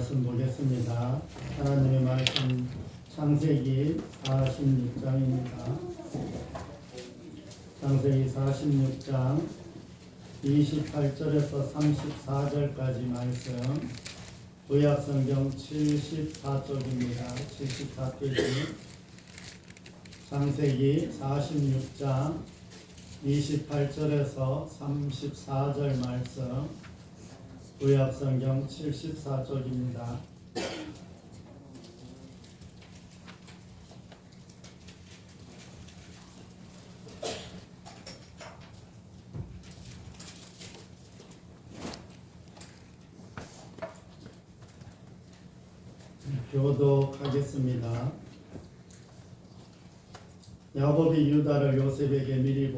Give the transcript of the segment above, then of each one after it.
말씀 보겠습니다. 하나님의 말씀 창세기 46장입니다. 창세기 46장 28절에서 34절까지 말씀, 구약성경 74쪽입니다. 74페이지. 창세기 46장 28절에서 34절 말씀, 구약성경 74쪽입니다. 교독하겠습니다. 야곱이 유다를 요셉에게 미리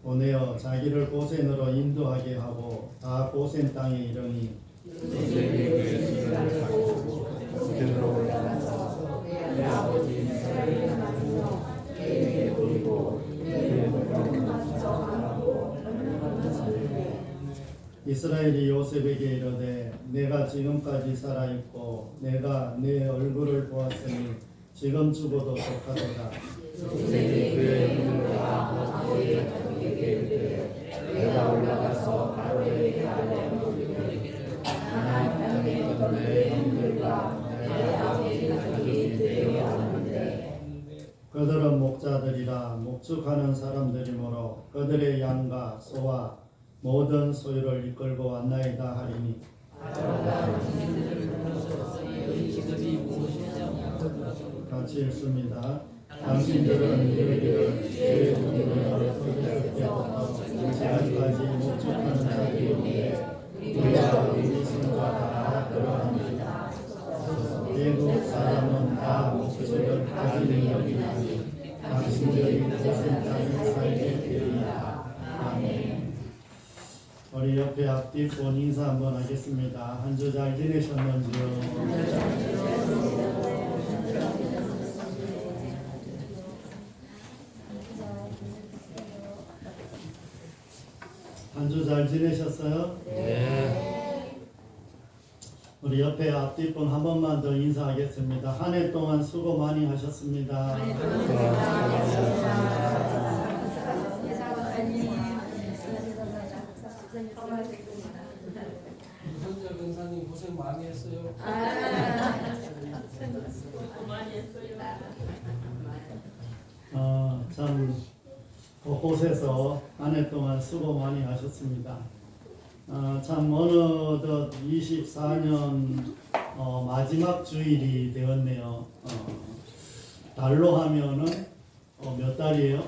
보내어 자기를 고센으로 인도하게 하고 다 고센 땅에 이르니 요셉이 그의 가지고 고센으로 올라가서 내 아버지 이스라엘을 만나서 그에게 보이고 그의 목을 맞춰하라고 명령하시되 이스라엘이 요셉에게 이르되 내가 지금까지 살아있고 내가 내 얼굴을 보았으니 지금 죽어도 좋하도다. 요셉이 그의 눈물과 아버지의 가족에게 이르되 내가 올라가서 바로에게 알려주기를 하나님의 너의 형들과 내 아버지 가족이 되어 왔는데 그들은 목자들이라 목축하는 사람들이므로 그들의 양과 소와 모든 소유를 이끌고 왔나이다 하리니 같이 읽습니다. 당신들은 이르기를 주의 종들을 어렸을 때부터 지금까지 목축하는 자들인데 우리가 우리 친구가 다 그러합니다. 외국 사람은 다 목축을 가지는 여기나니 당신들이 고센 땅에 살게 되리라. 아멘. 우리 옆에 앞뒤 본 인사 한번 하겠습니다. 한 주 잘 지내셨는지요? 한 주 잘 지내셨어요? 네. 우리 옆에 앞뒤 분 한 번만 더 인사하겠습니다. 한 해 동안 수고 많이 하셨습니다. 유선재 변사님 고생 많이 했어요. 참 곳곳에서 한 해 동안 수고 많이 하셨습니다. 참 어느덧 24년 마지막 주일이 되었네요. 달로 하면은 몇 달이에요?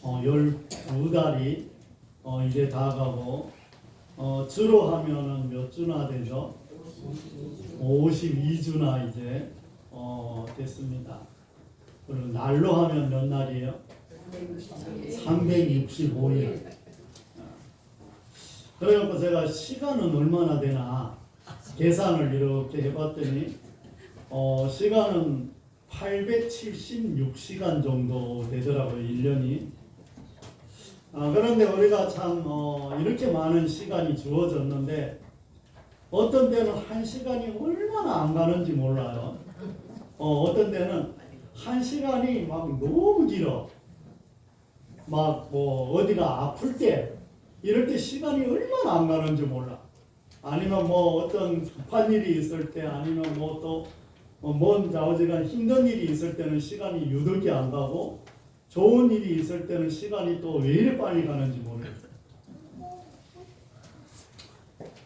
12달이 이제 다 가고 주로 하면은 몇 주나 되죠? 52주나 이제 됐습니다. 그리고 날로 하면 몇 날이에요? 365일. 그래갖고 제가 시간은 얼마나 되나 계산을 이렇게 해봤더니 시간은 876시간 정도 되더라고요. 1년이. 그런데 우리가 참 이렇게 많은 시간이 주어졌는데 어떤 때는 한 시간이 얼마나 안 가는지 몰라요. 어떤 때는 한 시간이 막 너무 길어. 막 뭐 어디가 아플 때 이럴 때 시간이 얼마나 안 가는지 몰라. 아니면 뭐 어떤 급한 일이 있을 때 아니면 뭐 또 먼 좌우지간 힘든 일이 있을 때는 시간이 유독이 안 가고 좋은 일이 있을 때는 시간이 또 왜 이리 빨리 가는지 모르겠어요.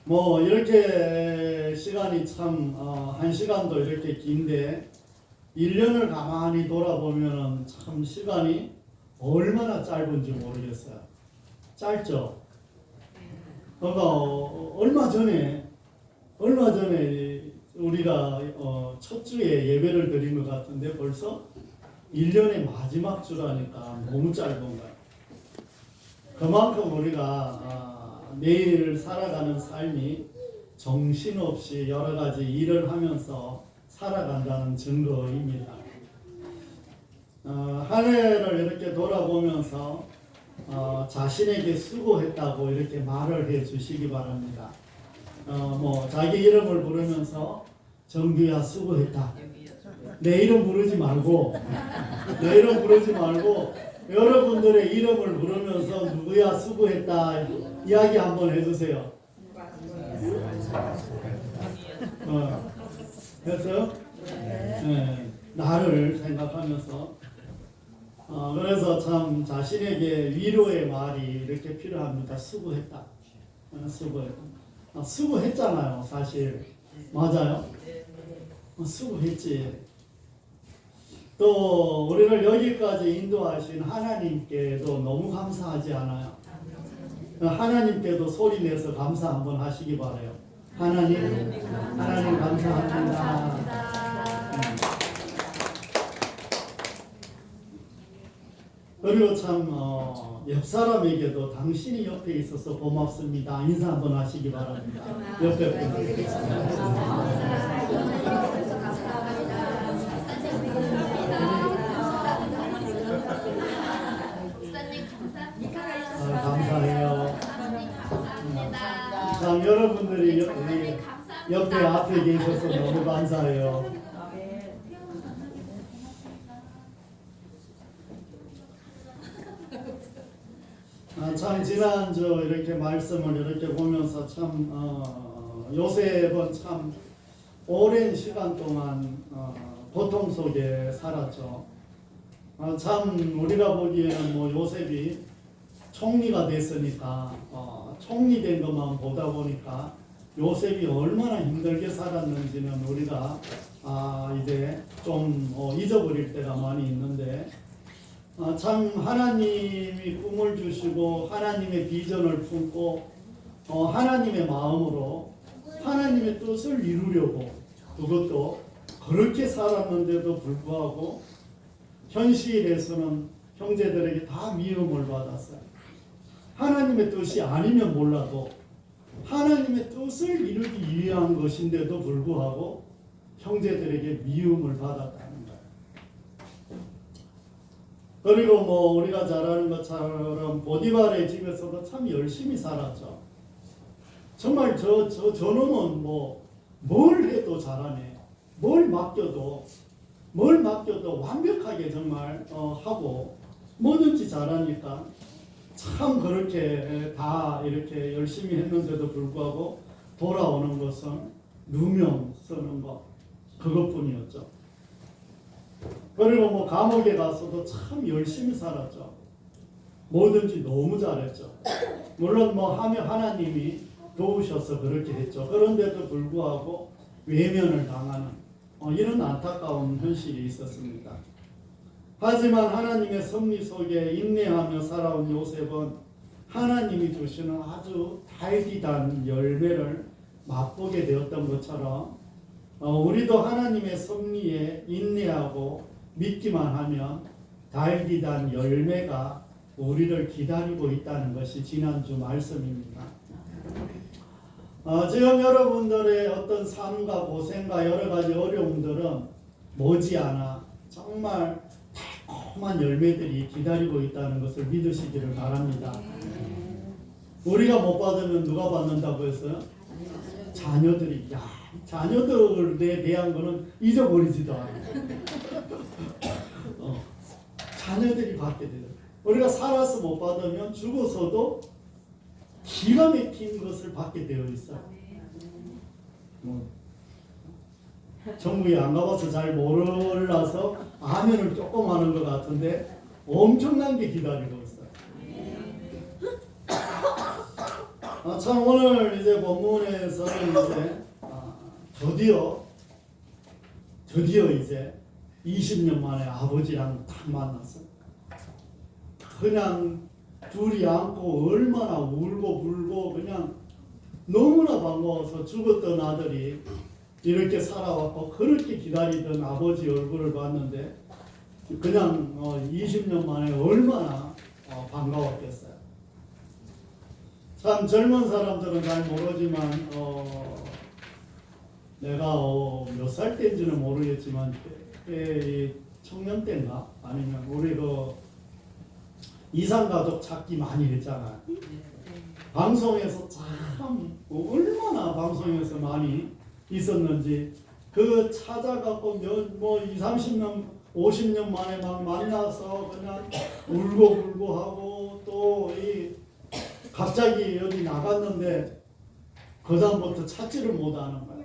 뭐 이렇게 시간이 참 한 시간도 이렇게 긴데 1년을 가만히 돌아보면 참 시간이 얼마나 짧은지 모르겠어요. 짧죠? 그러니까 얼마 전에 우리가 첫 주에 예배를 드린 것 같은데 벌써 1년의 마지막 주라니까 너무 짧은 거예요. 그만큼 우리가 매일 살아가는 삶이 정신없이 여러 가지 일을 하면서 살아간다는 증거입니다. 한 해를 이렇게 돌아보면서 자신에게 수고했다고 이렇게 말을 해 주시기 바랍니다. 뭐 자기 이름을 부르면서 정규야 수고했다. 내 이름 부르지 말고 내 이름 부르지 말고 여러분들의 이름을 부르면서 누구야 수고했다 이야기 한번 해주세요. 그래서 나를 생각하면서 그래서 참 자신에게 위로의 말이 이렇게 필요합니다. 수고했다. 수고했다. 수고했잖아요, 사실. 맞아요? 수고했지. 또 우리를 여기까지 인도하신 하나님께도 너무 감사하지 않아요? 하나님께도 소리 내서 감사 한번 하시기 바라요. 하나님 감사합니다. 그리고 참 옆 사람에게도 당신이 옆에 있어서 고맙습니다. 인사 한번 하시기 바랍니다. 옆에 분들. 감사해요. 참 여러분들이 옆에 앞에 계셔서 너무 감사해요. 참 지난주 이렇게 말씀을 이렇게 보면서 참 요셉은 참 오랜 시간 동안 고통 속에 살았죠. 참 우리가 보기에는 뭐 요셉이 총리가 됐으니까 총리된 것만 보다 보니까 요셉이 얼마나 힘들게 살았는지는 우리가 이제 좀 잊어버릴 때가 많이 있는데 참 하나님이 꿈을 주시고 하나님의 비전을 품고 하나님의 마음으로 하나님의 뜻을 이루려고 그것도 그렇게 살았는데도 불구하고 현실에서는 형제들에게 다 미움을 받았어요. 하나님의 뜻이 아니면 몰라도 하나님의 뜻을 이루기 위한 것인데도 불구하고 형제들에게 미움을 받았다는 거예요. 그리고 뭐 우리가 잘 아는 것처럼 보디발의 집에서도 참 열심히 살았죠. 정말 저놈은 뭐 뭘 해도 잘하네. 뭘 맡겨도 완벽하게 정말 하고 뭐든지 잘하니까 참 그렇게 다 이렇게 열심히 했는데도 불구하고 돌아오는 것은 누명 쓰는 것 그것뿐이었죠. 그리고 뭐 감옥에 가서도 참 열심히 살았죠. 뭐든지 너무 잘했죠. 물론 뭐 하나님이 도우셔서 그렇게 했죠. 그런데도 불구하고 외면을 당하는 이런 안타까운 현실이 있었습니다. 하지만 하나님의 섭리 속에 인내하며 살아온 요셉은 하나님이 주시는 아주 달디단 열매를 맛보게 되었던 것처럼 우리도 하나님의 섭리에 인내하고 믿기만 하면 달디단 열매가 우리를 기다리고 있다는 것이 지난주 말씀입니다. 지금 여러분들의 어떤 삶과 고생과 여러 가지 어려움들은 머지않아 정말 달콤한 열매들이 기다리고 있다는 것을 믿으시기를 바랍니다. 우리가 못 받으면 누가 받는다고 했어요? 자녀들이. 자녀들에 대한 거는 잊어버리지도 않아요. 자녀들이 받게 돼요. 우리가 살아서 못 받으면 죽어서도 기가 막힌 것을 받게 되어 있어요. 정부에 안 가봐서 잘 몰라서 아멘을 조금 하는 것 같은데 엄청난 게 기다리고 있어요. 참 오늘 이제 본문에서는 이제 드디어 이제 20년 만에 아버지랑 딱 만났어요. 그냥 둘이 안고 얼마나 울고 불고 그냥 너무나 반가워서 죽었던 아들이 이렇게 살아왔고 그렇게 기다리던 아버지 얼굴을 봤는데 그냥 20년 만에 얼마나 반가웠겠어요. 참 젊은 사람들은 잘 모르지만 내가 몇 살 때인지는 모르겠지만 청년 때인가 아니면 우리 이산가족 찾기 많이 했잖아요. 방송에서 참 얼마나 방송에서 많이 있었는지 그 찾아갖고 뭐 20, 30년 50년 만에 막 만나서 그냥 울고 하고 또 갑자기 여기 나갔는데 그다음부터 찾지를 못하는 거야.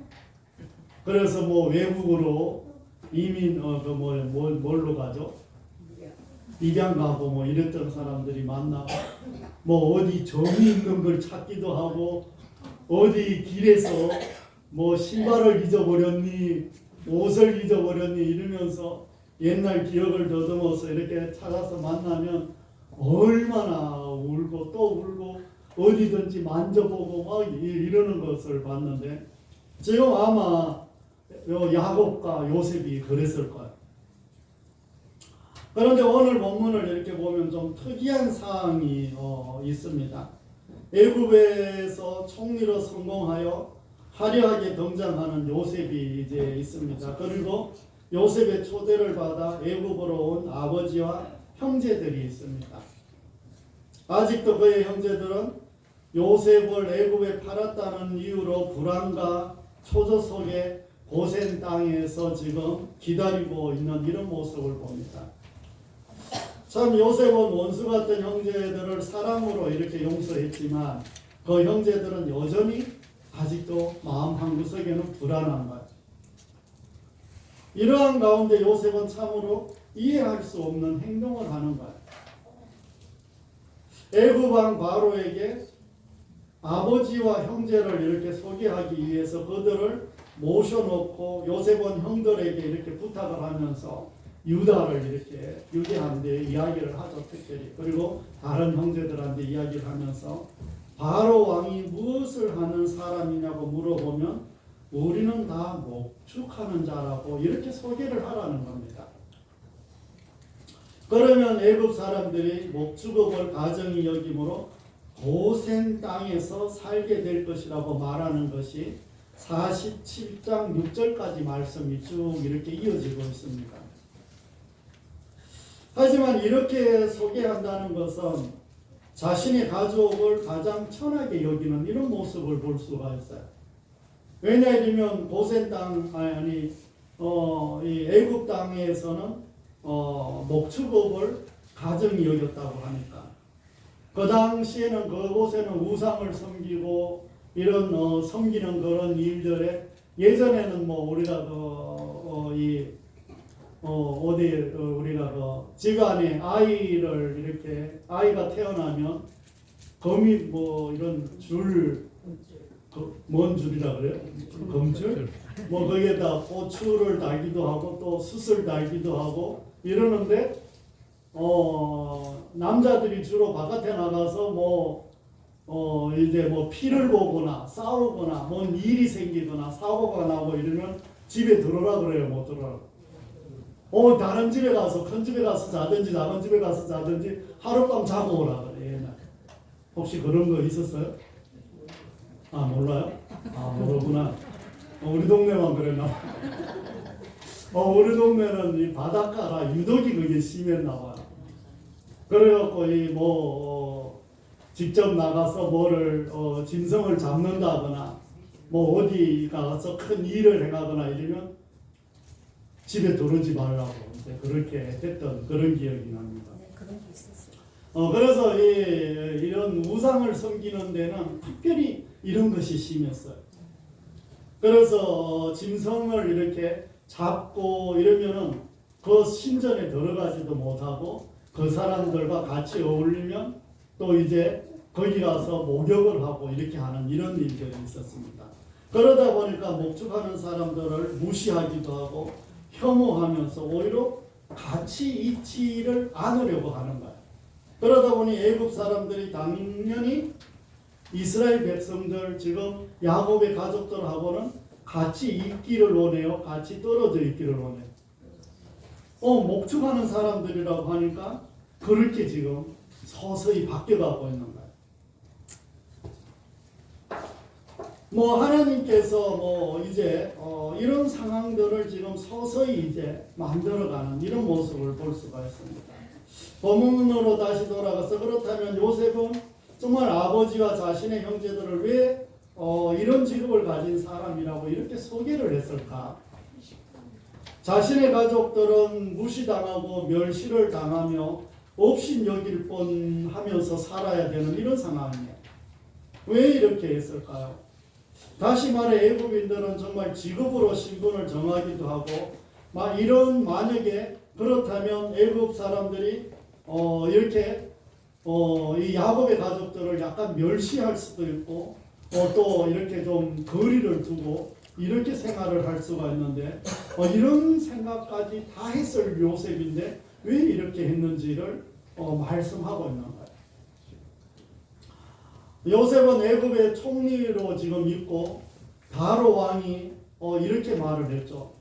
그래서 뭐 외국으로 이민 뭘로 가죠? 입양 가고 뭐 이랬던 사람들이 만나고 뭐 어디 점이 있는 걸 찾기도 하고 어디 길에서 뭐 신발을 잊어버렸니 옷을 잊어버렸니 이러면서 옛날 기억을 더듬어서 이렇게 찾아서 만나면 얼마나 울고 또 울고 어디든지 만져보고 막 이러는 것을 봤는데 지금 아마 야곱과 요셉이 그랬을 거예요. 그런데 오늘 본문을 이렇게 보면 좀 특이한 사항이 있습니다. 애굽에서 총리로 성공하여 화려하게 등장하는 요셉이 이제 있습니다. 그리고 요셉의 초대를 받아 애굽으로 온 아버지와 형제들이 있습니다. 아직도 그의 형제들은 요셉을 애굽에 팔았다는 이유로 불안과 초조 속에 고센 땅에서 지금 기다리고 있는 이런 모습을 봅니다. 참 요셉은 원수 같은 형제들을 사랑으로 이렇게 용서했지만 그 형제들은 여전히 아직도 마음 한구석에는 불안한 거예요. 이러한 가운데 요셉은 참으로 이해할 수 없는 행동을 하는 거예요. 애굽 왕 바로에게 아버지와 형제를 이렇게 소개하기 위해서 그들을 모셔놓고 요셉은 형들에게 이렇게 부탁을 하면서 유다를 이렇게 유대한테 이야기를 하죠. 특별히. 그리고 다른 형제들한테 이야기를 하면서 바로 왕이 무엇을 하는 사람이냐고 물어보면 우리는 다 목축하는 자라고 이렇게 소개를 하라는 겁니다. 그러면 애굽 사람들이 목축업을 가정이 여김으로 고센 땅에서 살게 될 것이라고 말하는 것이 47장 6절까지 말씀이 쭉 이렇게 이어지고 있습니다. 하지만 이렇게 소개한다는 것은 자신의 가족을 가장 천하게 여기는 이런 모습을 볼 수가 있어요. 왜냐하면 고센 땅 이 애굽 땅에서는 목축업을 가정이 여겼다고 하니까 그 당시에는 그곳에는 우상을 섬기고 이런 섬기는 그런 일들에 예전에는 뭐 우리가 우리가 집안에 아이를 이렇게 아이가 태어나면 거미 뭐 이런 뭔 줄이라 그래요? 검줄? 뭐 거기에다 고추를 달기도 하고 또 숯을 달기도 하고 이러는데 남자들이 주로 바깥에 나가서 이제 피를 보거나 싸우거나 뭔 일이 생기거나 사고가 나고 이러면 집에 들어오라 그래요. 못 들어오라. 다른 집에 가서 큰 집에 가서 자든지 작은 집에 가서 자든지 하룻밤 자고 오라 그래. 옛날. 혹시 그런 거 있었어요? 아 몰라요? 아 모르구나. 우리 동네만 그랬나? 우리 동네는 이 바닷가라 유독이 그게 심했나 봐요. 그래갖고 직접 나가서 뭐를 짐승을 잡는다거나 뭐 어디 가서 큰 일을 해가거나 이러면 집에 들어오지 말라고 그렇게 했던 그런 기억이 납니다. 네, 그런 게 있었어요. 그래서 이런 우상을 섬기는 데는 특별히 이런 것이 심했어요. 그래서 짐승을 이렇게 잡고 이러면은 그 신전에 들어가지도 못하고 그 사람들과 같이 어울리면 또 이제 거기 가서 목욕을 하고 이렇게 하는 이런 일들이 있었습니다. 그러다 보니까 목축하는 사람들을 무시하기도 하고 혐오하면서 오히려 같이 있지를 않으려고 하는 거예요. 그러다 보니 애굽 사람들이 당연히 이스라엘 백성들 지금 야곱의 가족들하고는 같이 있기를 원해요. 같이 떨어져 있기를 원해요. 목축하는 사람들이라고 하니까 그렇게 지금 서서히 바뀌어가고 있는 거예요. 하나님께서 이제 이런 상황들을 지금 서서히 이제 만들어가는 이런 모습을 볼 수가 있습니다. 본문으로 다시 돌아가서 그렇다면 요셉은 정말 아버지와 자신의 형제들을 왜 이런 직업을 가진 사람이라고 이렇게 소개를 했을까? 자신의 가족들은 무시당하고 멸시를 당하며 업신여길 뻔하면서 살아야 되는 이런 상황이에요. 왜 이렇게 했을까요? 다시 말해 애굽인들은 정말 직업으로 신분을 정하기도 하고 이런 만약에 그렇다면 애굽 사람들이 이렇게 이 야곱의 가족들을 약간 멸시할 수도 있고 또 이렇게 좀 거리를 두고 이렇게 생활을 할 수가 있는데 이런 생각까지 다 했을 요셉인데 왜 이렇게 했는지를 말씀하고 있는 거예요. 요셉은 애굽의 총리로 지금 있고 바로 왕이 이렇게 말을 했죠.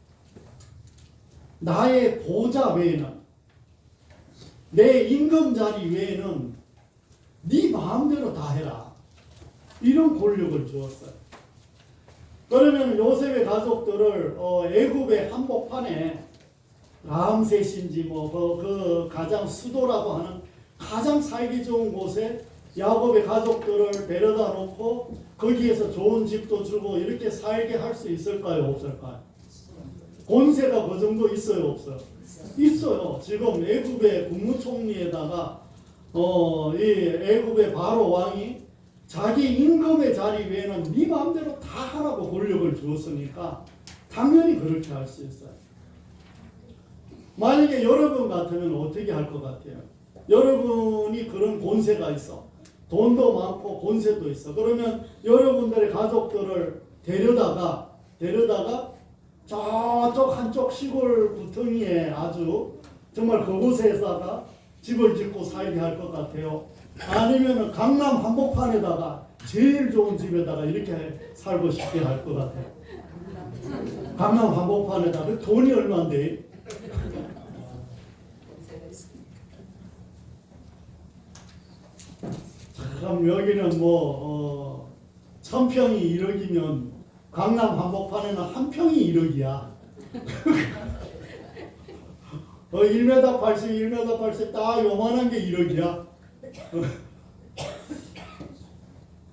나의 보좌 외에는 내 임금 자리 외에는 네 마음대로 다 해라. 이런 권력을 주었어요. 그러면 요셉의 가족들을 애굽의 한복판에 람셋인지 그 가장 수도라고 하는 가장 살기 좋은 곳에 야곱의 가족들을 데려다 놓고 거기에서 좋은 집도 주고 이렇게 살게 할 수 있을까요? 없을까요? 권세가 그 정도 있어요? 없어요? 있어요. 지금 애굽의 국무총리에다가 이 애굽의 바로 왕이 자기 임금의 자리 외에는 네 마음대로 다 하라고 권력을 주었으니까 당연히 그렇게 할 수 있어요. 만약에 여러분 같으면 어떻게 할 것 같아요? 여러분이 그런 권세가 있어. 돈도 많고 권세도 있어. 그러면 여러분들의 가족들을 데려다가 저쪽 한쪽 시골 구덩이에 아주 정말 그곳에다가 집을 짓고 살게 할 것 같아요. 아니면 강남 한복판에다가 제일 좋은 집에다가 이렇게 살고 싶게 할 것 같아요. 강남 한복판에다가 돈이 얼마인데? 참 여기는 1000평이 1억이면 강남 한복판에는 한 평이 1억이야. 1m 80, 1m 80 딱 요만한 게 1억이야.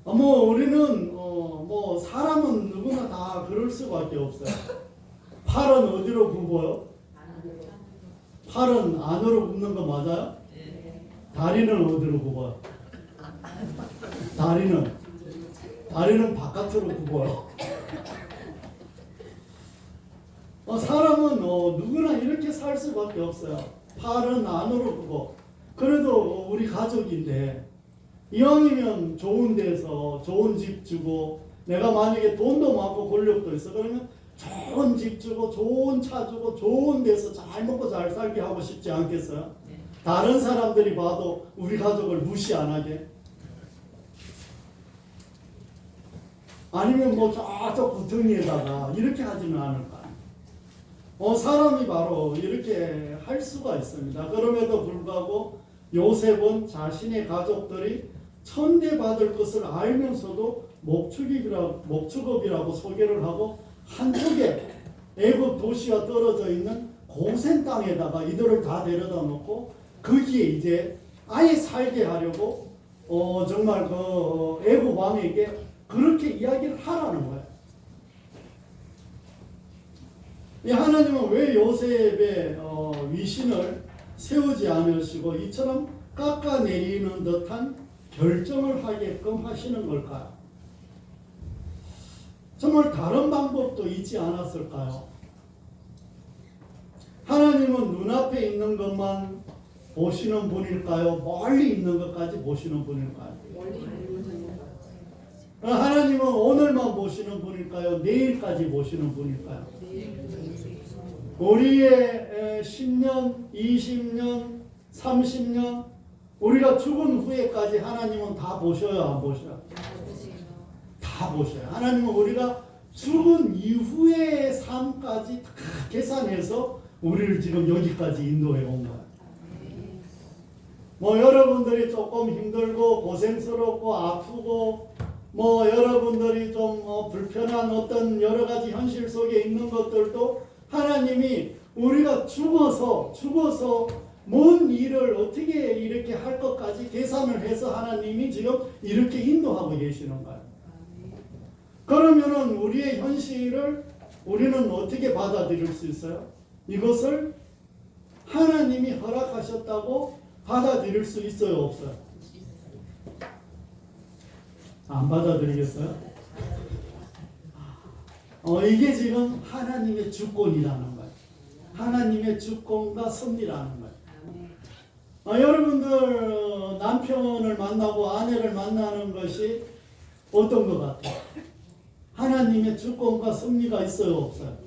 우리는 사람은 누구나 다 그럴 수밖에 없어요. 팔은 어디로 굽어요? 팔은 안으로 굽는 거 맞아요? 다리는 어디로 굽어요? 다리는 바깥으로 굽어요. 사람은 누구나 이렇게 살 수밖에 없어요. 팔은 안으로 굽어. 그래도 우리 가족인데 이왕이면 좋은 데서 좋은 집 주고 내가 만약에 돈도 많고 권력도 있어 그러면 좋은 집 주고 좋은 차 주고 좋은 데서 잘 먹고 잘 살게 하고 싶지 않겠어요? 다른 사람들이 봐도 우리 가족을 무시 안 하게. 아니면 저쪽 구덩이에다가 이렇게 하지는 않을까. 사람이 바로 이렇게 할 수가 있습니다. 그럼에도 불구하고 요셉은 자신의 가족들이 천대받을 것을 알면서도 목축업이라고 소개를 하고 한쪽에 애굽 도시와 떨어져 있는 고센 땅에다가 이들을 다 데려다 놓고 거기에 이제 아예 살게 하려고 정말 그 애굽 왕에게 그렇게 이야기를 하라는 거예요. 하나님은 왜 요셉의 위신을 세우지 않으시고 이처럼 깎아내리는 듯한 결정을 하게끔 하시는 걸까요? 정말 다른 방법도 있지 않았을까요? 하나님은 눈앞에 있는 것만 보시는 분일까요? 멀리 있는 것까지 보시는 분일까요? 하나님은 오늘만 보시는 분일까요? 내일까지 보시는 분일까요? 우리의 10년, 20년, 30년 우리가 죽은 후에까지 하나님은 다 보셔요? 안 보셔요? 다 보셔요. 하나님은 우리가 죽은 이후의 삶까지 다 계산해서 우리를 지금 여기까지 인도해 온 거예요. 여러분들이 조금 힘들고 고생스럽고 아프고 여러분들이 좀 불편한 어떤 여러 가지 현실 속에 있는 것들도 하나님이 우리가 죽어서 뭔 일을 어떻게 이렇게 할 것까지 계산을 해서 하나님이 지금 이렇게 인도하고 계시는 거예요. 그러면은 우리의 현실을 우리는 어떻게 받아들일 수 있어요? 이것을 하나님이 허락하셨다고 받아들일 수 있어요, 없어요? 안 받아들이겠어요? 이게 지금 하나님의 주권이라는 거예요. 하나님의 주권과 섭리라는 거예요. 여러분들 남편을 만나고 아내를 만나는 것이 어떤 것 같아요? 하나님의 주권과 섭리가 있어요, 없어요?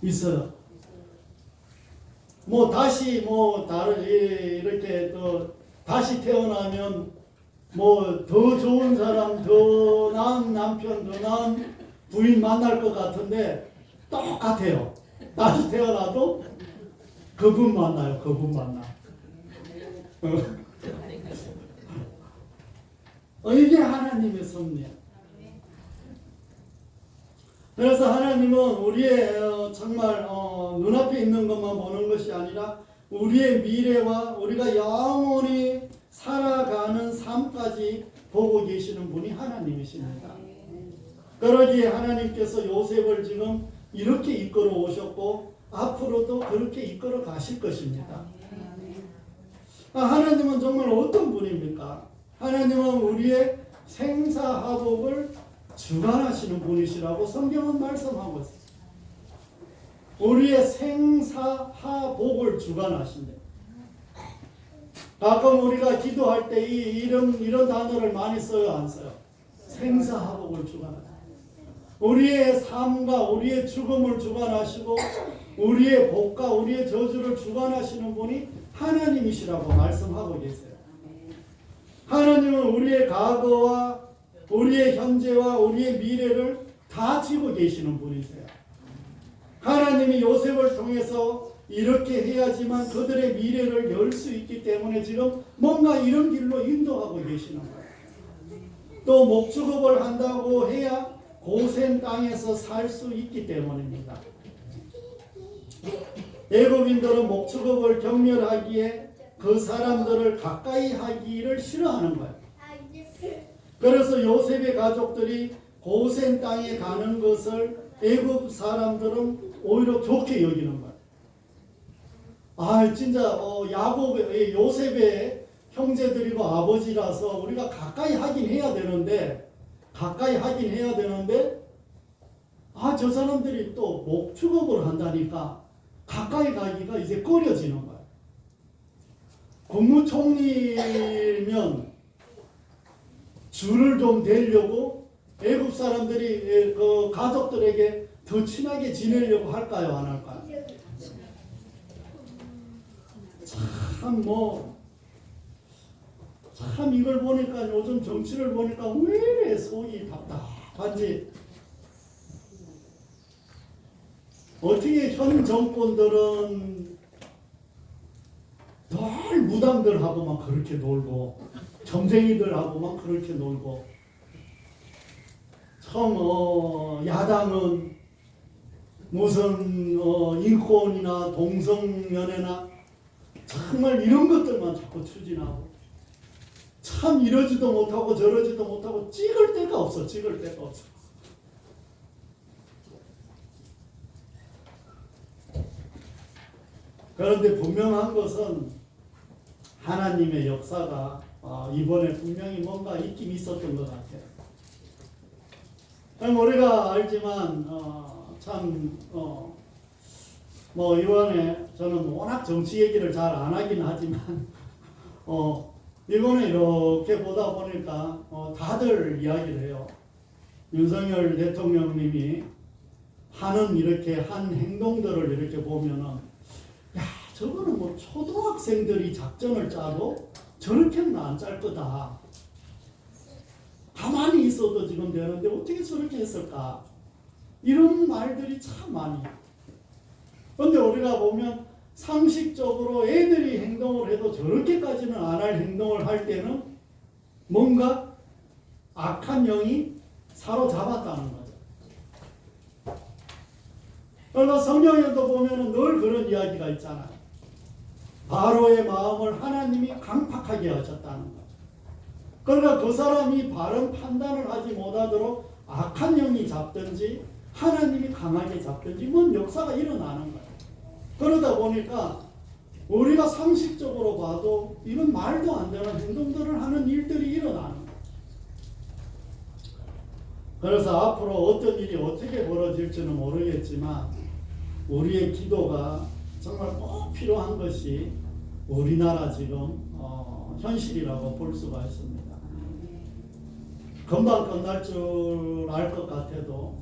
있어요. 뭐 다시 뭐 다른 이렇게 또 다시 태어나면 뭐 더 좋은 사람, 더 나은 남편, 더 나은 부인 만날 것 같은데 똑같아요. 다시 태어나도 그분 만나요. 그분 만나. 이게 하나님의 섭리야. 그래서 하나님은 우리의 정말 눈앞에 있는 것만 보는 것이 아니라 우리의 미래와 우리가 영원히 살아가는 삶까지 보고 계시는 분이 하나님이십니다. 그러기에 하나님께서 요셉을 지금 이렇게 이끌어 오셨고 앞으로도 그렇게 이끌어 가실 것입니다. 하나님은 정말 어떤 분입니까? 하나님은 우리의 생사화복을 주관하시는 분이시라고 성경은 말씀하고 있어요. 우리의 생사화복을 주관하신대. 가끔 우리가 기도할 때 이런 단어를 많이 써요, 안 써요? 생사화복을 주관하시고 우리의 삶과 우리의 죽음을 주관하시고 우리의 복과 우리의 저주를 주관하시는 분이 하나님이시라고 말씀하고 계세요. 하나님은 우리의 과거와 우리의 현재와 우리의 미래를 다 지고 계시는 분이세요. 하나님이 요셉을 통해서 이렇게 해야지만 그들의 미래를 열 수 있기 때문에 지금 뭔가 이런 길로 인도하고 계시는 거예요. 또 목축업을 한다고 해야 고센 땅에서 살 수 있기 때문입니다. 애굽인들은 목축업을 경멸하기에 그 사람들을 가까이 하기를 싫어하는 거예요. 그래서 요셉의 가족들이 고센 땅에 가는 것을 애굽 사람들은 오히려 좋게 여기는 거예요. 진짜 요셉의 형제들이고 아버지라서 우리가 가까이 하긴 해야 되는데 저 사람들이 또 목축업을 한다니까 가까이 가기가 이제 꺼려지는 거예요. 국무총리면 줄을 좀 대려고 애굽 사람들이 그 가족들에게 더 친하게 지내려고 할까요, 안 할까요? 참 이걸 보니까 요즘 정치를 보니까 왜 이래 속이 답답한지. 어떻게 현 정권들은 늘 무당들하고만 그렇게 놀고 점쟁이들하고만 그렇게 놀고 참 야당은 무슨 인권이나 동성연애나 정말 이런 것들만 자꾸 추진하고 참 이러지도 못하고 저러지도 못하고 찍을 데가 없어. 그런데 분명한 것은 하나님의 역사가 이번에 분명히 뭔가 있긴 있었던 것 같아요. 우리가 알지만 이번에 저는 워낙 정치 얘기를 잘 안 하긴 하지만 이번에 이렇게 보다 보니까 다들 이야기를 해요. 윤석열 대통령님이 하는 이렇게 한 행동들을 이렇게 보면은 저거는 뭐 초등학생들이 작전을 짜도 저렇게는 안 짤 거다. 가만히 있어도 지금 되는데 어떻게 저렇게 했을까? 이런 말들이 참 많이. 그런데 우리가 보면 상식적으로 애들이 행동을 해도 저렇게까지는 안 할 행동을 할 때는 뭔가 악한 영이 사로잡았다는 거죠. 그러나 성경에도 보면 늘 그런 이야기가 있잖아요. 바로의 마음을 하나님이 강팍하게 하셨다는 거죠. 그러니까 그 사람이 바른 판단을 하지 못하도록 악한 영이 잡든지 하나님이 강하게 잡든지 뭔 역사가 일어나는 거예요. 그러다 보니까 우리가 상식적으로 봐도 이런 말도 안 되는 행동들을 하는 일들이 일어나는 거예요. 그래서 앞으로 어떤 일이 어떻게 벌어질지는 모르겠지만 우리의 기도가 정말 꼭 필요한 것이 우리나라 지금 현실이라고 볼 수가 있습니다. 금방 끝날 줄 알 것 같아도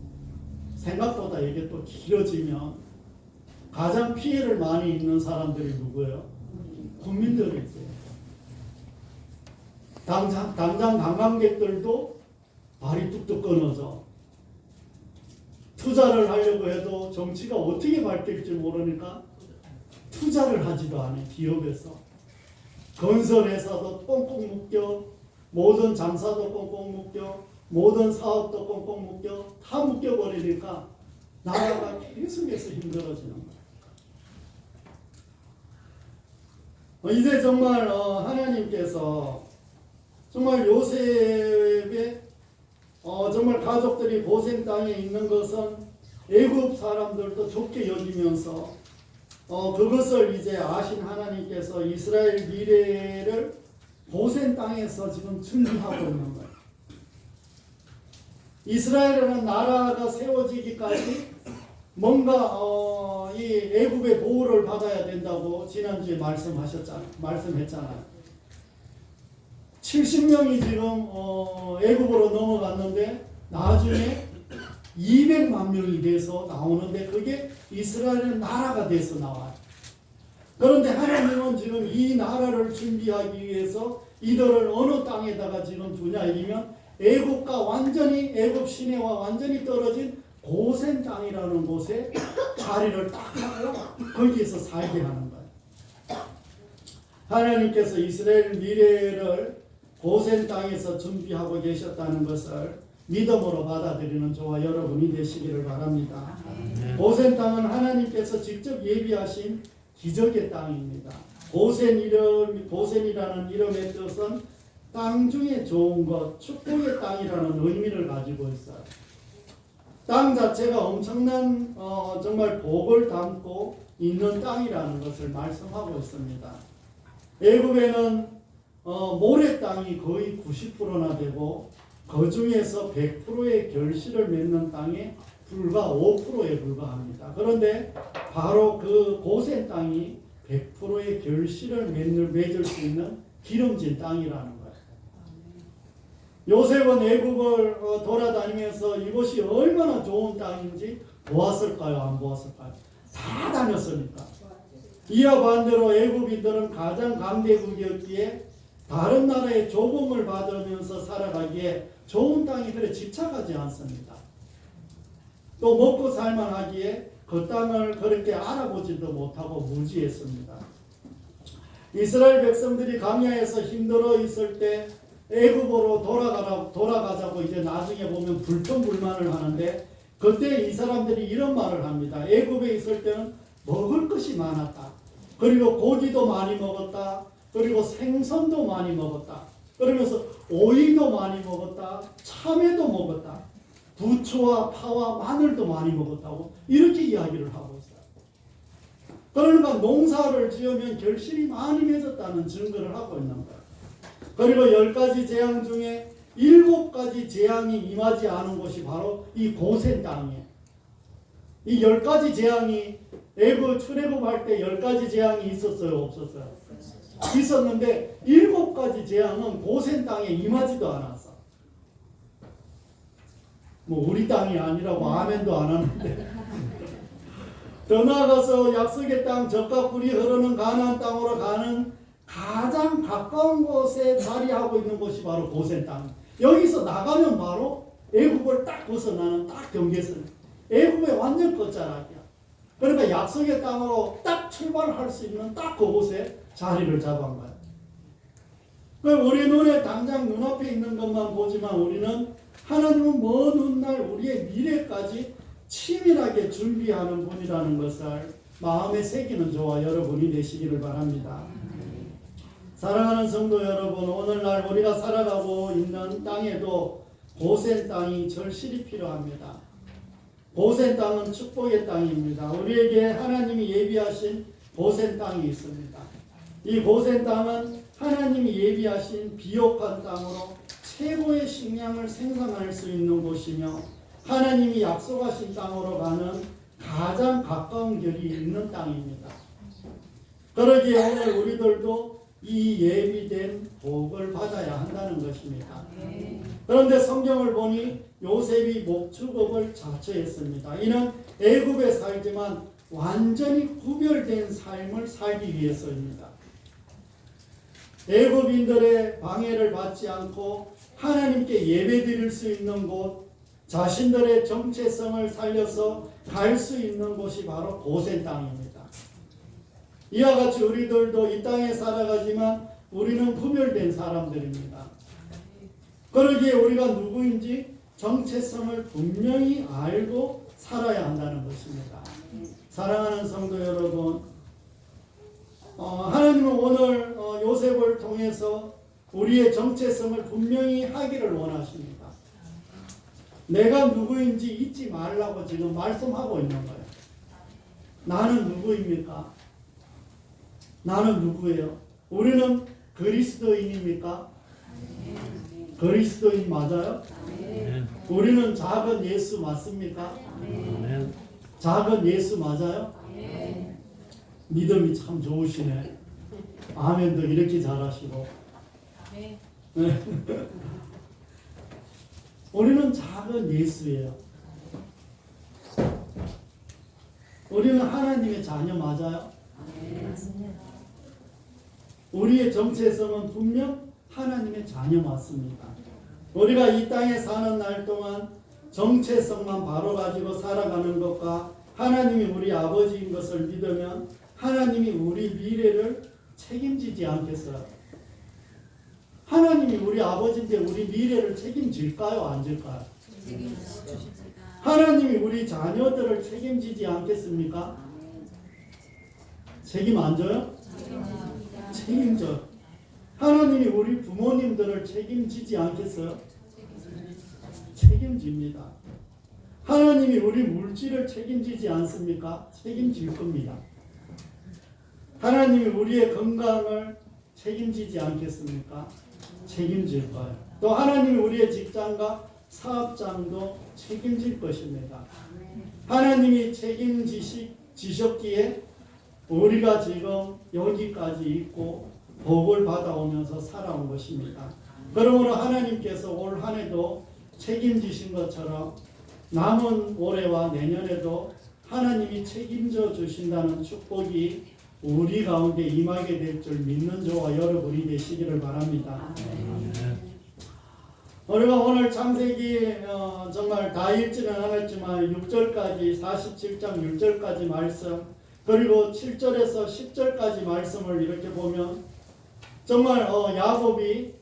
생각보다 이게 또 길어지면 가장 피해를 많이 입는 사람들이 누구예요? 국민들이지. 당장 관광객들도 발이 뚝뚝 끊어져. 투자를 하려고 해도 정치가 어떻게 바뀔지 모르니까 투자를 하지도 않아. 기업에서 건설회사도 꽁꽁 묶여, 모든 장사도 꽁꽁 묶여, 모든 사업도 꽁꽁 묶여, 다 묶여버리니까 나라가 계속해서 힘들어지는 거예요. 이제 정말 하나님께서 정말 요셉의 정말 가족들이 고생 땅에 있는 것은 애굽 사람들도 좋게 여기면서 그것을 이제 아신 하나님께서 이스라엘 미래를 고센 땅에서 지금 준비하고 있는 거예요. 이스라엘이라는 나라가 세워지기까지 뭔가 이 애굽의 보호를 받아야 된다고 지난주에 말씀했잖아요. 70명이 지금 애굽으로 넘어갔는데 나중에 200만 명이 돼서 나오는데 그게 이스라엘의 나라가 돼서 나와요. 그런데 하나님은 지금 이 나라를 준비하기 위해서 이들을 어느 땅에다가 지금 두냐 이러면 애굽과 완전히 애굽 시내와 완전히 떨어진 고센 땅이라는 곳에 자리를 딱 하고 거기에서 살게 하는 거예요. 하나님께서 이스라엘 미래를 고센 땅에서 준비하고 계셨다는 것을 믿음으로 받아들이는 저와 여러분이 되시기를 바랍니다. 고센 땅은 하나님께서 직접 예비하신 기적의 땅입니다. 고센이라는 이름의 뜻은 땅 중에 좋은 것, 축복의 땅이라는 의미를 가지고 있어요. 땅 자체가 엄청난 정말 복을 담고 있는 땅이라는 것을 말씀하고 있습니다. 애굽에는 모래 땅이 거의 90%나 되고 그 중에서 100%의 결실을 맺는 땅에 불과 5%에 불과합니다. 그런데 바로 그 고센 땅이 100%의 결실을 맺을 수 있는 기름진 땅이라는 거예요. 요셉은 애굽을 돌아다니면서 이곳이 얼마나 좋은 땅인지 보았을까요? 안 보았을까요? 다 다녔으니까. 이와 반대로 애굽인들은 가장 강대국이었기에 다른 나라의 조공을 받으면서 살아가기에 좋은 땅이 그래 집착하지 않습니다. 또 먹고 살만하기에 그 땅을 그렇게 알아보지도 못하고 무지했습니다. 이스라엘 백성들이 광야에서 힘들어 있을 때 애굽으로 돌아가자고 이제 나중에 보면 불평불만을 하는데 그때 이 사람들이 이런 말을 합니다. 애굽에 있을 때는 먹을 것이 많았다. 그리고 고기도 많이 먹었다. 그리고 생선도 많이 먹었다. 그러면서 오이도 많이 먹었다. 참외도 먹었다. 부추와 파와 마늘도 많이 먹었다고 이렇게 이야기를 하고 있어요. 그러니까 농사를 지으면 결실이 많이 맺었다는 증거를 하고 있는 거예요. 그리고 10가지 재앙 중에 7가지 재앙이 임하지 않은 곳이 바로 이 고센 땅이에요. 이 10가지 재앙이 애굽 출애굽할 때 10가지 재앙이 있었어요? 없었어요? 있었는데 7가지 재앙은 고센 땅에 임하지도 않았어. 뭐 우리 땅이 아니라고 아멘도 안 하는데 더 나아가서 약속의 땅 젖과 꿀이 흐르는 가나안 땅으로 가는 가장 가까운 곳에 자리하고 있는 곳이 바로 고센 땅. 여기서 나가면 바로 애굽을 딱 벗어나는 딱 경계선. 애굽의 완전 끝자락이야. 그러니까 약속의 땅으로 딱 출발할 수 있는 딱 그곳에 자리를 잡은 거야. 우리 눈에 당장 눈앞에 있는 것만 보지만 우리는 하나님은 먼 훗날 우리의 미래까지 치밀하게 준비하는 분이라는 것을 마음에 새기는 저와 여러분이 되시기를 바랍니다. 사랑하는 성도 여러분, 오늘날 우리가 살아가고 있는 땅에도 고센 땅이 절실히 필요합니다. 고센 땅은 축복의 땅입니다. 우리에게 하나님이 예비하신 고센 땅이 있습니다. 이 고센 땅은 하나님이 예비하신 비옥한 땅으로 최고의 식량을 생산할 수 있는 곳이며 하나님이 약속하신 땅으로 가는 가장 가까운 길이 있는 땅입니다. 그러기에 오늘 우리들도 이 예비된 복을 받아야 한다는 것입니다. 그런데 성경을 보니 요셉이 목축업을 자처했습니다. 이는 애굽에 살지만 완전히 구별된 삶을 살기 위해서입니다. 애굽인들의 방해를 받지 않고 하나님께 예배드릴 수 있는 곳, 자신들의 정체성을 살려서 갈 수 있는 곳이 바로 고센 땅입니다. 이와 같이 우리들도 이 땅에 살아가지만 우리는 구별된 사람들입니다. 그러기에 우리가 누구인지 정체성을 분명히 알고 살아야 한다는 것입니다. 사랑하는 성도 여러분, 하나님은 오늘 요셉을 통해서 우리의 정체성을 분명히 하기를 원하십니다. 내가 누구인지 잊지 말라고 지금 말씀하고 있는 거예요. 나는 누구입니까? 나는 누구예요? 우리는 그리스도인입니까? 그리스도인 맞아요? 우리는 작은 예수 맞습니까? 작은 예수 맞아요? 믿음이 참 좋으시네. 아멘도 이렇게 잘하시고. 네. 우리는 작은 예수예요. 우리는 하나님의 자녀 맞아요? 우리의 정체성은 분명 하나님의 자녀 맞습니다. 우리가 이 땅에 사는 날 동안 정체성만 바로 가지고 살아가는 것과 하나님이 우리 아버지인 것을 믿으면 하나님이 우리 미래를 책임지지 않겠어요? 하나님이 우리 아버지인데 우리 미래를 책임질까요? 안 질까요? 하나님이 우리 자녀들을 책임지지 않겠습니까? 책임 안 져요? 책임져요. 하나님이 우리 부모님들을 책임지지 않겠어요? 책임집니다. 하나님이 우리 물질을 책임지지 않습니까? 책임질 겁니다. 하나님이 우리의 건강을 책임지지 않겠습니까? 책임질 거예요. 또 하나님이 우리의 직장과 사업장도 책임질 것입니다. 하나님이 책임지셨기에 우리가 지금 여기까지 있고 복을 받아오면서 살아온 것입니다. 그러므로 하나님께서 올 한 해도 책임지신 것처럼 남은 올해와 내년에도 하나님이 책임져 주신다는 축복이 우리 가운데 임하게 될 줄 믿는 저와 여러분이 되시기를 바랍니다. 우리가 오늘 창세기 정말 다 읽지는 않았지만 6절까지 47장 6절까지 말씀 그리고 7절에서 10절까지 말씀을 이렇게 보면 정말 야곱이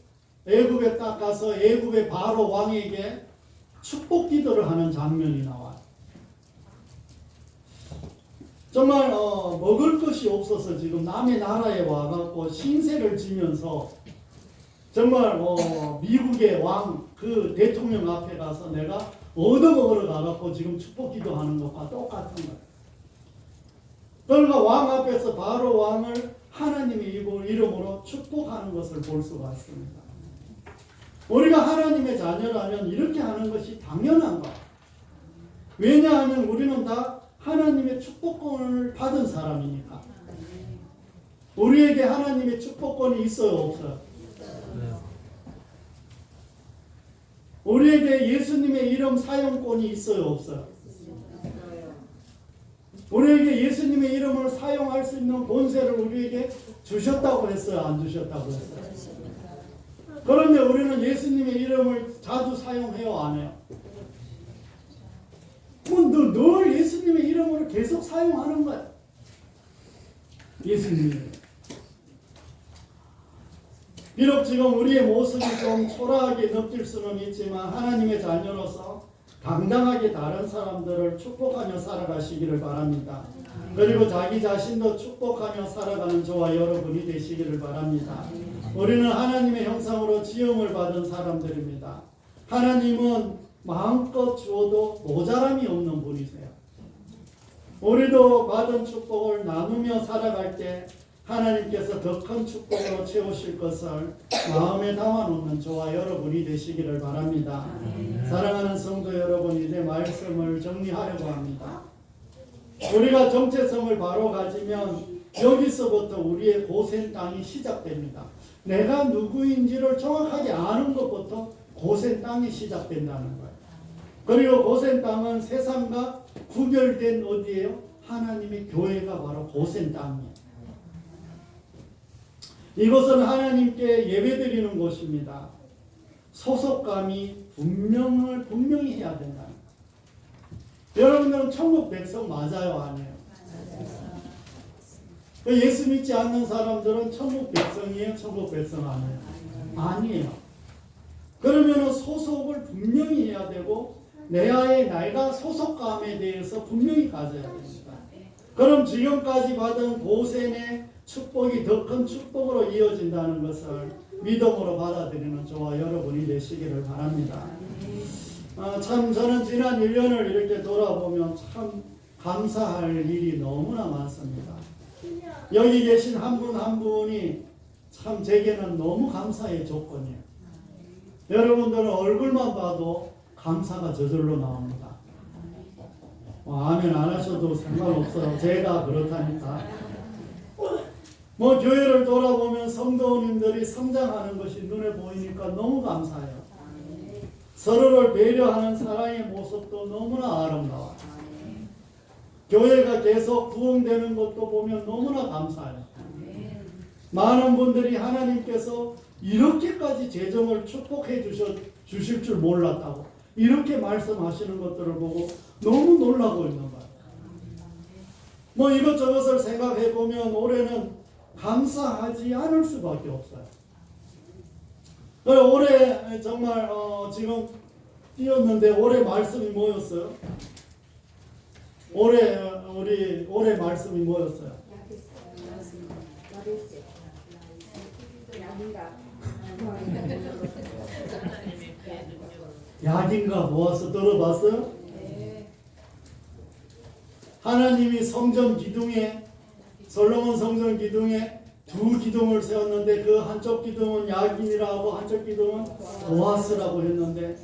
애굽에 딱 가서 애굽의 바로 왕에게 축복 기도를 하는 장면이 나와요. 정말 먹을 것이 없어서 지금 남의 나라에 와갖고 신세를 지면서 정말 미국의 왕 그 대통령 앞에 가서 내가 얻어먹으러 가갖고 지금 축복 기도하는 것과 똑같은 거예요. 그러니까 왕 앞에서 바로 왕을 하나님의 이름으로 축복하는 것을 볼 수가 있습니다. 우리가 하나님의 자녀라면 이렇게 하는 것이 당연한 거예요. 왜냐하면 우리는 다 하나님의 축복권을 받은 사람이니까. 우리에게 하나님의 축복권이 있어요, 없어요? 우리에게 예수님의 이름 사용권이 있어요, 없어요? 우리에게 예수님의 이름을 사용할 수 있는 권세를 우리에게 주셨다고 했어요, 안 주셨다고 했어요? 그런데 우리는 예수님의 이름을 자주 사용해요, 안 해요? 늘 예수님의 이름으로 계속 사용하는 거야. 예수님. 비록 지금 우리의 모습이 좀 초라하게 느낄 수는 있지만 하나님의 자녀로서 당당하게 다른 사람들을 축복하며 살아가시기를 바랍니다. 그리고 자기 자신도 축복하며 살아가는 저와 여러분이 되시기를 바랍니다. 우리는 하나님의 형상으로 지음을 받은 사람들입니다. 하나님은 마음껏 주어도 모자람이 없는 분이세요. 우리도 받은 축복을 나누며 살아갈 때 하나님께서 더 큰 축복으로 채우실 것을 마음에 담아놓는 저와 여러분이 되시기를 바랍니다. 사랑하는 성도 여러분, 이제 말씀을 정리하려고 합니다. 우리가 정체성을 바로 가지면 여기서부터 우리의 고센 땅이 시작됩니다. 내가 누구인지를 정확하게 아는 것부터 고센 땅이 시작된다는 거예요. 그리고 고센 땅은 세상과 구별된 어디예요? 하나님의 교회가 바로 고센 땅이에요. 이것은 하나님께 예배드리는 곳입니다. 소속감이 분명히 해야 된다. 여러분들은 천국 백성 맞아요, 아니에요? 예수 믿지 않는 사람들은 천국 백성이에요, 천국 백성 아니에요? 아니에요. 그러면 소속을 분명히 해야 되고 내가 소속감에 대해서 분명히 가져야 됩니다. 그럼 지금까지 받은 고센의 축복이 더 큰 축복으로 이어진다는 것을 믿음으로 받아들이는 저와 여러분이 되시기를 바랍니다. 참 저는 지난 1년을 이렇게 돌아보면 참 감사할 일이 너무나 많습니다. 여기 계신 한 분 한 분이 참 제게는 너무 감사의 조건이에요. 여러분들은 얼굴만 봐도 감사가 저절로 나옵니다. 아멘 안 하셔도 상관없어요. 제가 그렇다니까. 교회를 돌아보면 성도님들이 성장하는 것이 눈에 보이니까 너무 감사해요. 서로를 배려하는 사랑의 모습도 너무나 아름다워요. 교회가 계속 부흥되는 것도 보면 너무나 감사해요. 많은 분들이 하나님께서 이렇게까지 재정을 축복해 주실 줄 몰랐다고 이렇게 말씀하시는 것들을 보고 너무 놀라고 있는 거예요. 이것저것을 생각해 보면 올해는 감사하지 않을 수밖에 없어요. 올해 정말 지금 띄었는데 올해 말씀이 뭐였어요? 올해 말씀이 뭐였어요? 약인가 모아서 들어봤어요? 하나님이 성전 기둥에 솔로몬 성전 기둥에 두 기둥을 세웠는데 그 한쪽 기둥은 야긴이라고 한쪽 기둥은 보아스라고 했는데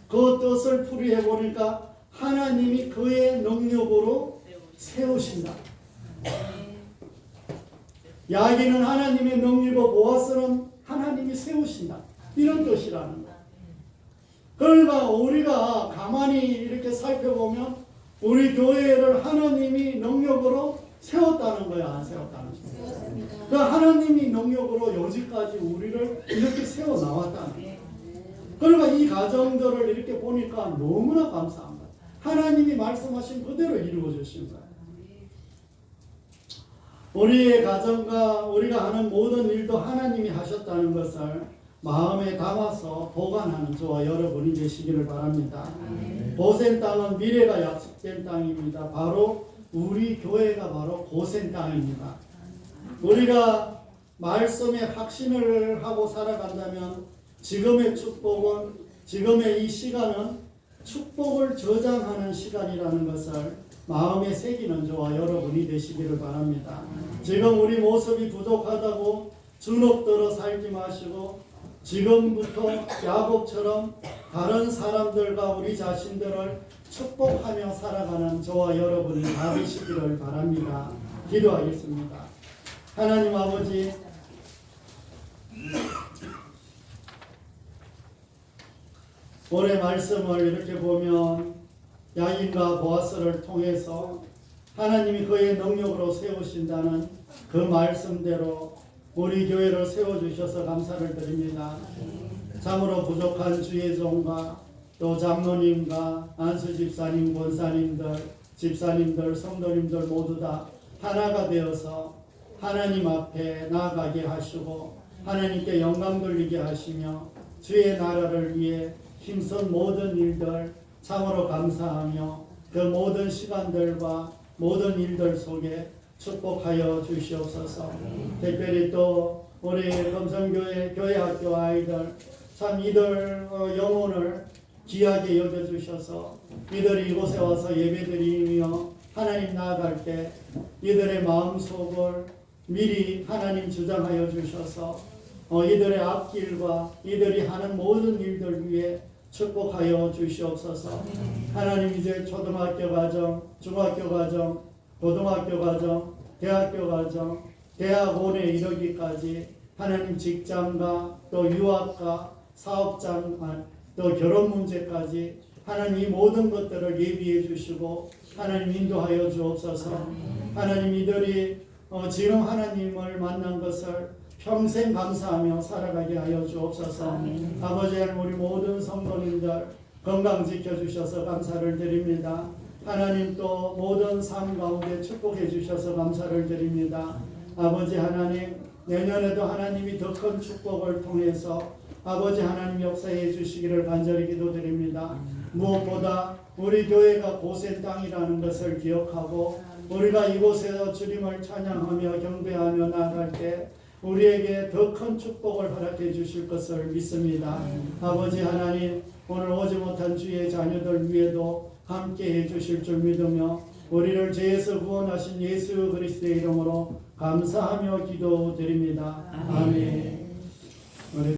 그 뜻을 풀이해 보니까 하나님이 그의 능력으로 세우신다. 야긴은 하나님의 능력이고 보아스는 하나님이 세우신다. 이런 뜻이라는 거예요. 그러니까 우리가 가만히 이렇게 살펴보면 우리 교회를 하나님이 능력으로 세웠다는 거야, 안 세웠다는 거야? 그러니까 하나님이 능력으로 여기까지 우리를 이렇게 세워 나왔다는 거야. 그러니까 이 가정들을 이렇게 보니까 너무나 감사한 거야. 하나님이 말씀하신 그대로 이루어지신 거야. 우리의 가정과 우리가 하는 모든 일도 하나님이 하셨다는 것을 마음에 담아서 보관하는 저와 여러분이 되시기를 바랍니다. 고센 땅은 미래가 약속된 땅입니다. 바로 우리 교회가 바로 고센 땅입니다. 우리가 말씀에 확신을 하고 살아간다면 지금의 축복은 지금의 이 시간은 축복을 저장하는 시간이라는 것을 마음에 새기는 저와 여러분이 되시기를 바랍니다. 지금 우리 모습이 부족하다고 주눅들어 살지 마시고 지금부터 야곱처럼 다른 사람들과 우리 자신들을 축복하며 살아가는 저와 여러분이 다 되시기를 바랍니다. 기도하겠습니다. 하나님 아버지, 올해 말씀을 이렇게 보면 야긴과 보아스를 통해서 하나님이 그의 능력으로 세우신다는 그 말씀대로 우리 교회를 세워주셔서 감사를 드립니다. 참으로 부족한 주의 종과 또 장로님과 안수 집사님, 권사님들, 집사님들, 성도님들 모두 다 하나가 되어서 하나님 앞에 나아가게 하시고 하나님께 영광 돌리게 하시며 주의 나라를 위해 힘쓴 모든 일들 참으로 감사하며 그 모든 시간들과 모든 일들 속에 축복하여 주시옵소서. 특별히 또 우리 금성교회 교회학교 아이들 참 이들 영혼을 귀하게 여겨주셔서 이들이 이곳에 와서 예배드리며 하나님 나아갈 때 이들의 마음속을 미리 하나님 주장하여 주셔서 이들의 앞길과 이들이 하는 모든 일들 위해 축복하여 주시옵소서. 하나님 이제 초등학교 과정, 중학교 과정, 고등학교 과정, 대학교 과정, 대학원에 이르기까지 하나님 직장과 또 유학과 사업장 또 결혼 문제까지 하나님 이 모든 것들을 예비해 주시고 하나님 인도하여 주옵소서. 하나님 이들이 지금 하나님을 만난 것을 평생 감사하며 살아가게 하여 주옵소서. 아버지 하나님 우리 모든 성도님들 건강 지켜주셔서 감사를 드립니다. 하나님 또 모든 삶 가운데 축복해 주셔서 감사를 드립니다. 아버지 하나님 내년에도 하나님이 더 큰 축복을 통해서 아버지 하나님 역사해 주시기를 간절히 기도드립니다. 무엇보다 우리 교회가 고센 땅이라는 것을 기억하고 우리가 이곳에서 주님을 찬양하며 경배하며 나아갈 때 우리에게 더 큰 축복을 허락해 주실 것을 믿습니다. 아버지 하나님 오늘 오지 못한 주의 자녀들 위에도 함께 해주실 줄 믿으며 우리를 죄에서 구원하신 예수 그리스도의 이름으로 감사하며 기도드립니다. 아멘.